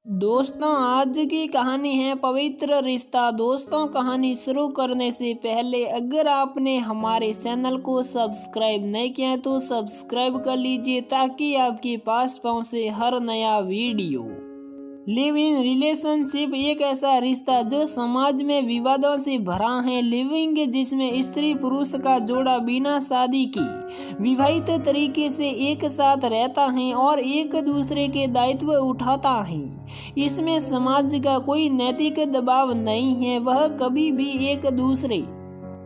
दोस्तों, आज की कहानी है पवित्र रिश्ता। दोस्तों, कहानी शुरू करने से पहले अगर आपने हमारे चैनल को सब्सक्राइब नहीं किया है तो सब्सक्राइब कर लीजिए ताकि आपके पास पहुंचे हर नया वीडियो। लिव इन रिलेशनशिप एक ऐसा रिश्ता जो समाज में विवादों से भरा है। लिविंग जिसमें स्त्री पुरुष का जोड़ा बिना शादी की विवाहित तरीके से एक साथ रहता है और एक दूसरे के दायित्व उठाता है। इसमें समाज का कोई नैतिक दबाव नहीं है। वह कभी भी एक दूसरे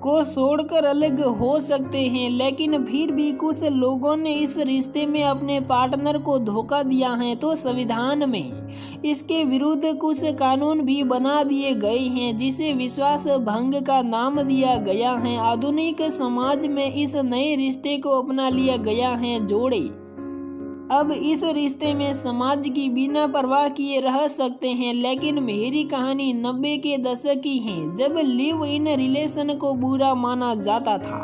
को छोड़कर अलग हो सकते हैं, लेकिन फिर भी कुछ लोगों ने इस रिश्ते में अपने पार्टनर को धोखा दिया है तो संविधान में इसके विरुद्ध कुछ कानून भी बना दिए गए हैं जिसे विश्वास भंग का नाम दिया गया है। आधुनिक समाज में इस नए रिश्ते को अपना लिया गया है जोड़े अब इस रिश्ते में समाज की बिना परवाह किए रह सकते हैं। लेकिन मेरी कहानी 90 के दशक की है जब लिव इन रिलेशन को बुरा माना जाता था।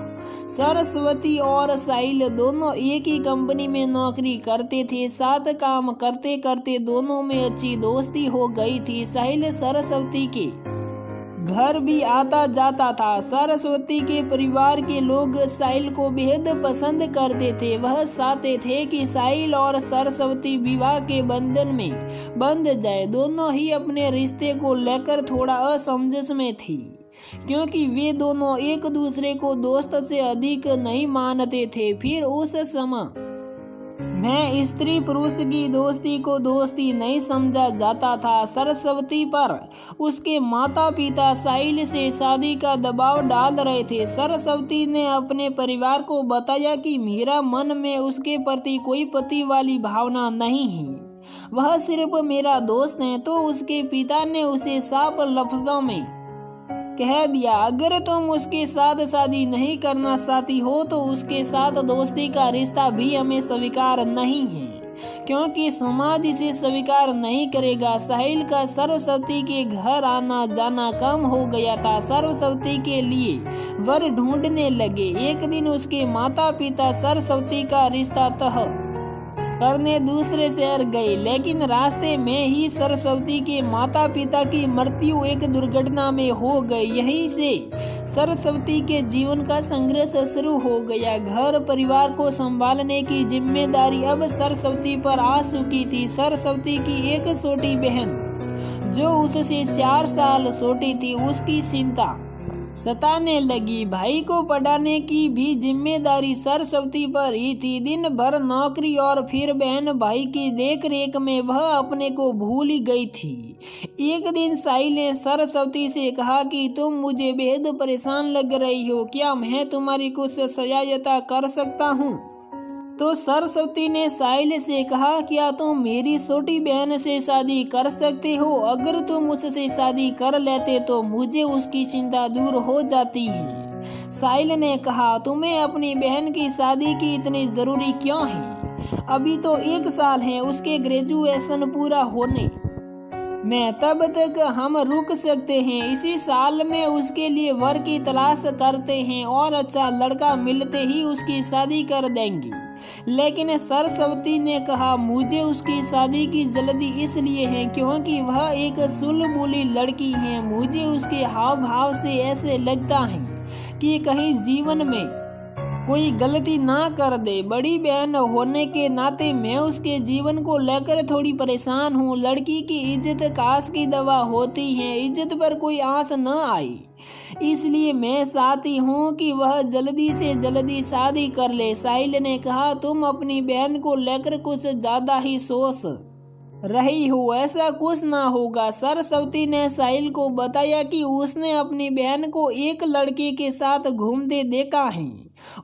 सरस्वती और साहिल दोनों एक ही कंपनी में नौकरी करते थे। साथ काम करते करते दोनों में अच्छी दोस्ती हो गई थी। साहिल सरस्वती के घर भी आता जाता था। सरस्वती के परिवार के लोग साहिल को बेहद पसंद करते थे। वह चाहते थे कि साहिल और सरस्वती विवाह के बंधन में बंध जाए। दोनों ही अपने रिश्ते को लेकर थोड़ा असमंजस में थी क्योंकि वे दोनों एक दूसरे को दोस्त से अधिक नहीं मानते थे। फिर उस समय मैं स्त्री पुरुष की दोस्ती को दोस्ती नहीं समझा जाता था। सरस्वती पर उसके माता पिता साहिल से शादी का दबाव डाल रहे थे। सरस्वती ने अपने परिवार को बताया कि मेरा मन में उसके प्रति कोई पति वाली भावना नहीं है, वह सिर्फ मेरा दोस्त है। तो उसके पिता ने उसे साफ लफ्जों में कह दिया, अगर तुम उसके साथ शादी नहीं करना चाहती हो तो उसके साथ दोस्ती का रिश्ता भी हमें स्वीकार नहीं है क्योंकि समाज इसे स्वीकार नहीं करेगा। साहिल का सरस्वती के घर आना जाना कम हो गया था। सरस्वती के लिए वर ढूंढने लगे। एक दिन उसके माता पिता सरस्वती का रिश्ता तय करने दूसरे शहर गए, लेकिन रास्ते में ही सरस्वती के माता पिता की मृत्यु एक दुर्घटना में हो गई। यहीं से सरस्वती के जीवन का संघर्ष शुरू हो गया। घर परिवार को संभालने की जिम्मेदारी अब सरस्वती पर आ चुकी थी। सरस्वती की एक छोटी बहन जो उससे 4 साल छोटी थी, उसकी चिंता सताने लगी। भाई को पढ़ाने की भी जिम्मेदारी सरस्वती पर ही थी। दिन भर नौकरी और फिर बहन भाई की देखरेख में वह अपने को भूल ही गई थी। एक दिन साहिल ने सरस्वती से कहा कि तुम मुझे बेहद परेशान लग रही हो, क्या मैं तुम्हारी कुछ सहायता कर सकता हूँ? तो सरस्वती ने साहिल से कहा, क्या तुम मेरी छोटी बहन से शादी कर सकते हो? अगर तुम उससे शादी कर लेते तो मुझे उसकी चिंता दूर हो जाती है। साहिल ने कहा, तुम्हें अपनी बहन की शादी की इतनी जरूरी क्यों है? अभी तो 1 साल है उसके ग्रेजुएशन पूरा होने में, तब तक हम रुक सकते हैं। इसी साल में उसके लिए वर की तलाश करते हैं और अच्छा लड़का मिलते ही उसकी शादी कर देंगे। लेकिन सरस्वती ने कहा, मुझे उसकी शादी की जल्दी इसलिए है क्योंकि वह एक सुलबुली लड़की है। मुझे उसके हाव भाव से ऐसे लगता है कि कहीं जीवन में कोई गलती ना कर दे। बड़ी बहन होने के नाते मैं उसके जीवन को लेकर थोड़ी परेशान हूँ। लड़की की इज्जत काश की दवा होती है, इज्जत पर कोई आंच न आई, इसलिए मैं चाहती हूँ कि वह जल्दी से जल्दी शादी कर ले। साहिल ने कहा, तुम अपनी बहन को लेकर कुछ ज्यादा ही सोच रही हो, ऐसा कुछ ना होगा। सरस्वती ने साहिल को बताया कि उसने अपनी बहन को एक लड़के के साथ घूमते देखा है।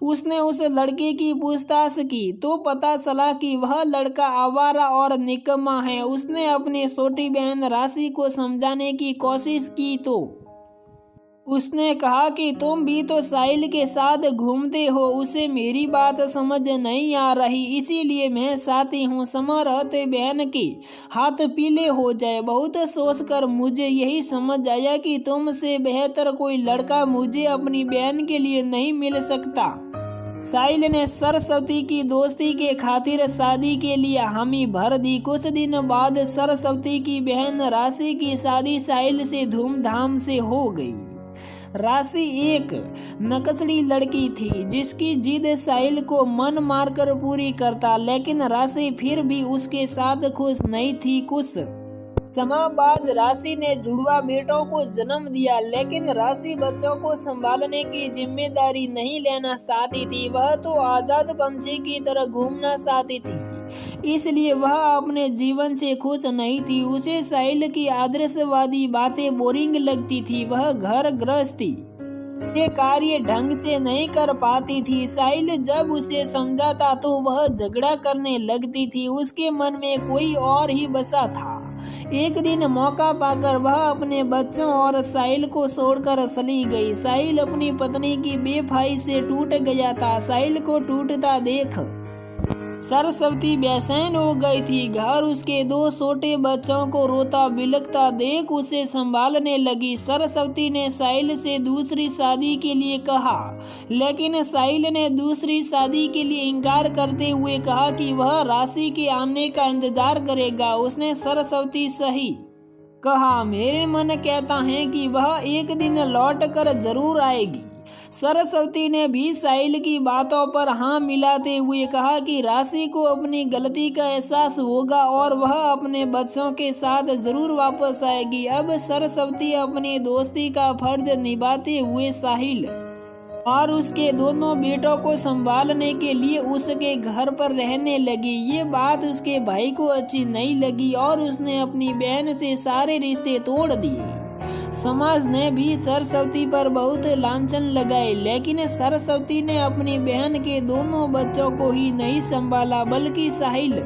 उसने उस लड़के की पूछताछ की तो पता चला कि वह लड़का आवारा और निकम्मा है। उसने अपनी छोटी बहन राशि को समझाने की कोशिश की तो उसने कहा कि तुम भी तो साहिल के साथ घूमते हो, उसे मेरी बात समझ नहीं आ रही, इसीलिए मैं चाहती हूँ समय रहते बहन के हाथ पीले हो जाए। बहुत सोचकर मुझे यही समझ आया कि तुमसे बेहतर कोई लड़का मुझे अपनी बहन के लिए नहीं मिल सकता। साहिल ने सरस्वती की दोस्ती के खातिर शादी के लिए हामी भर दी। कुछ दिन बाद सरस्वती की बहन राशि की शादी साहिल से धूमधाम से हो गई। राशि एक नकसड़ी लड़की थी जिसकी जिद साहिल को मन मारकर पूरी करता, लेकिन राशि फिर भी उसके साथ खुश नहीं थी। कुछ समय बाद राशि ने जुड़वा बेटों को जन्म दिया, लेकिन राशि बच्चों को संभालने की जिम्मेदारी नहीं लेना चाहती थी। वह तो आजाद पंछी की तरह घूमना चाहती थी, इसलिए वह अपने जीवन से खुश नहीं थी। उसे साहिल की आदर्शवादी बातें बोरिंग लगती थी। वह घर गृहस्थी के कार्य ढंग से नहीं कर पाती थी। साहिल जब उसे समझाता तो वह झगड़ा करने लगती थी। उसके मन में कोई और ही बसा था। एक दिन मौका पाकर वह अपने बच्चों और साहिल को छोड़कर चली गई। साहिल अपनी पत्नी की बेवफाई से टूट गया था। साहिल को टूटता देख सरस्वती बेचैन हो गई थी। घर उसके 2 छोटे बच्चों को रोता बिलखता देख उसे संभालने लगी। सरस्वती ने साहिल से दूसरी शादी के लिए कहा, लेकिन साहिल ने दूसरी शादी के लिए इनकार करते हुए कहा कि वह राशि के आने का इंतजार करेगा। उसने सरस्वती सही कहा, मेरे मन कहता है कि वह एक दिन लौट कर जरूर आएगी। सरस्वती ने भी साहिल की बातों पर हाँ मिलाते हुए कहा कि राशि को अपनी गलती का एहसास होगा और वह अपने बच्चों के साथ जरूर वापस आएगी। अब सरस्वती अपनी दोस्ती का फर्ज निभाते हुए साहिल और उसके दोनों बेटों को संभालने के लिए उसके घर पर रहने लगी। ये बात उसके भाई को अच्छी नहीं लगी और उसने अपनी बहन से सारे रिश्ते तोड़ दिए। समाज ने भी सरस्वती पर बहुत लांछन लगाए, लेकिन सरस्वती ने अपनी बहन के दोनों बच्चों को ही नहीं संभाला, बल्कि साहिल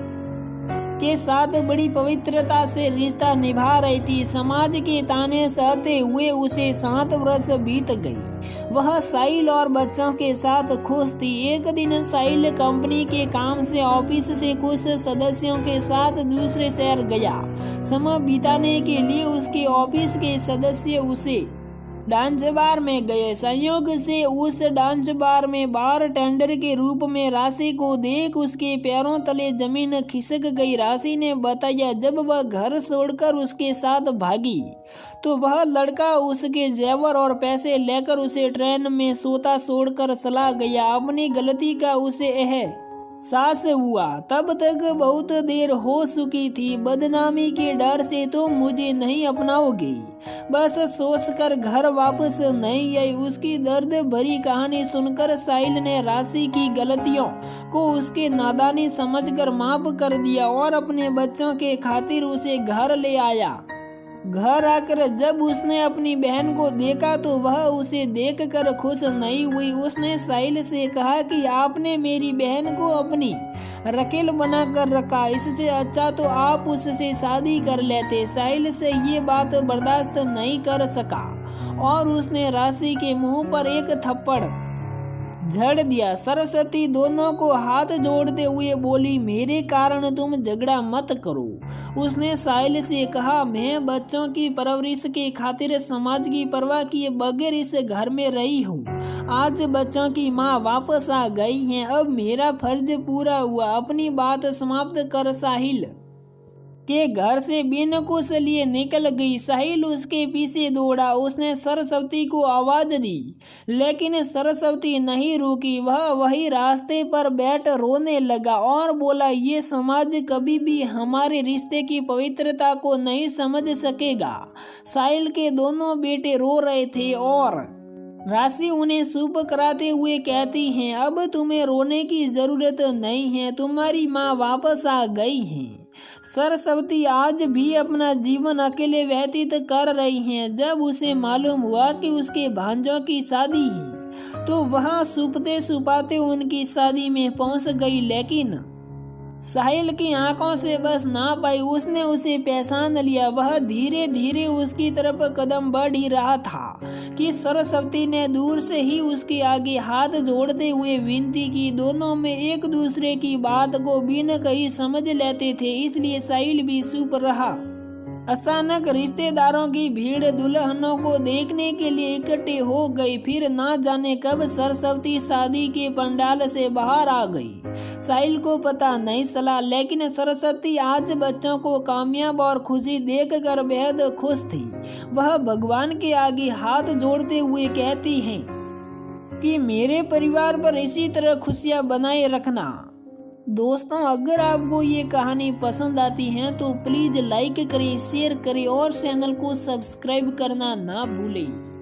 के साथ बड़ी पवित्रता से रिश्ता निभा रही थी। समाज के ताने सहते हुए उसे 7 वर्ष बीत गई। वह साहिल और बच्चों के साथ खुश थी। एक दिन साहिल कंपनी के काम से ऑफिस से कुछ सदस्यों के साथ दूसरे शहर गया। समय बिताने के लिए उसके ऑफिस के सदस्य उसे डांस बार में गए। संयोग से उस डांस बार में बारटेंडर के रूप में राशि को देख उसके पैरों तले जमीन खिसक गई। राशि ने बताया, जब वह घर छोड़कर उसके साथ भागी तो वह लड़का उसके जेवर और पैसे लेकर उसे ट्रेन में सोता छोड़कर चला गया। अपनी गलती का उसे एहसास हुआ। तब तक बहुत देर हो चुकी थी। बदनामी के डर से तुम मुझे नहीं अपनाओगी, बस सोचकर घर वापस नहीं आई। उसकी दर्द भरी कहानी सुनकर साहिल ने राशि की गलतियों को उसके नादानी समझकर माफ कर दिया और अपने बच्चों के खातिर उसे घर ले आया। घर आकर जब उसने अपनी बहन को देखा तो वह उसे देखकर खुश नहीं हुई। उसने साहिल से कहा कि आपने मेरी बहन को अपनी रकेल बनाकर रखा, इससे अच्छा तो आप उससे शादी कर लेते। साहिल से ये बात बर्दाश्त नहीं कर सका और उसने राशि के मुंह पर एक थप्पड़ झड़ दिया। सरस्वती दोनों को हाथ जोड़ते हुए बोली, मेरे कारण तुम झगड़ा मत करो। उसने साहिल से कहा, मैं बच्चों की परवरिश के खातिर समाज की परवाह किए बगैर इस घर में रही हूँ। आज बच्चों की माँ वापस आ गई हैं, अब मेरा फर्ज पूरा हुआ। अपनी बात समाप्त कर साहिल के घर से बिन कुछ लिए निकल गई। साहिल उसके पीछे दौड़ा। उसने सरस्वती को आवाज दी, लेकिन सरस्वती नहीं रुकी। वह वही रास्ते पर बैठ रोने लगा और बोला, ये समाज कभी भी हमारे रिश्ते की पवित्रता को नहीं समझ सकेगा। साहिल के दोनों बेटे रो रहे थे और राशि उन्हें चुप कराते हुए कहती हैं, अब तुम्हें रोने की जरूरत नहीं है, तुम्हारी माँ वापस आ गई हैं। सरस्वती आज भी अपना जीवन अकेले व्यतीत कर रही हैं। जब उसे मालूम हुआ कि उसके भांजों की शादी है तो वह छुपते छुपाते उनकी शादी में पहुंच गई, लेकिन साहिल की आंखों से बस ना पाई। उसने उसे पहचान लिया। वह धीरे धीरे उसकी तरफ कदम बढ़ ही रहा था कि सरस्वती ने दूर से ही उसके आगे हाथ जोड़ते हुए विनती की। दोनों में एक दूसरे की बात को बिन कही समझ लेते थे, इसलिए साहिल भी चुप रहा। अचानक रिश्तेदारों की भीड़ दुल्हनों को देखने के लिए इकट्ठे हो गई। फिर ना जाने कब सरस्वती शादी के पंडाल से बाहर आ गई। साहिल को पता नहीं चला, लेकिन सरस्वती आज बच्चों को कामयाब और खुशी देखकर बेहद खुश थी। वह भगवान के आगे हाथ जोड़ते हुए कहती हैं कि मेरे परिवार पर इसी तरह खुशियां बनाए रखना। दोस्तों, अगर आपको ये कहानी पसंद आती है तो प्लीज़ लाइक करें, शेयर करें और चैनल को सब्सक्राइब करना ना भूलें।